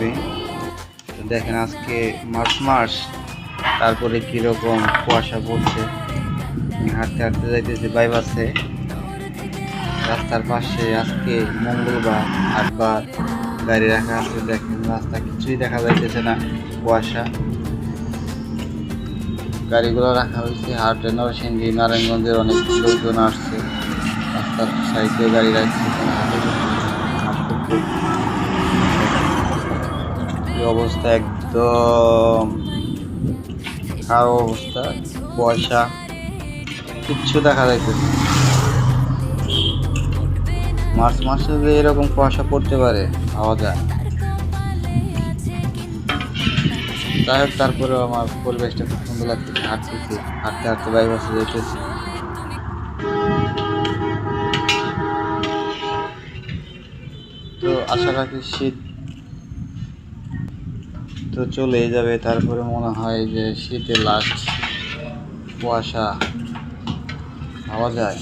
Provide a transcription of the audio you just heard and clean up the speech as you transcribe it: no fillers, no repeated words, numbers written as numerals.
থাকবে। তো দেখেন আজকে মার্চ মাস, তারপরে কীরকম কুয়াশা পড়ছে। আমি হাঁটতে হাঁটতে যাইতেছি বাইপাসে, রাস্তার পাশে আজকে মঙ্গলবার হাটবার গাড়ি রাখা আছে। দেখেন রাস্তা কিছুই দেখা যাইতেছে না, কুয়াশা। গাড়িগুলো রাখা হয়েছে হাটে, নরসিংদী নারায়ণগঞ্জের অনেক লোকজন আসছে, রাস্তার সাইডে গাড়ি রাখছে। এই অবস্থা একদম খারাপ অবস্থা, কুয়াশা, কিচ্ছু দেখা যাইতেছে। মার্চ মাসে যে এরকম কুয়াশা পড়তে পারে ভাবা যায়। যাই হোক, তারপরেও আমার পরিবেশটা খুব সুন্দর লাগতেছে। হাঁটতেছি, হাঁটতে হাঁটতে বাইপাসে যেতেছি। তো আশা রাখি শীত তো চলেই যাবে, তারপরে মনে হয় যে শীতের লাস্ট কুয়াশা ভাবা যায়।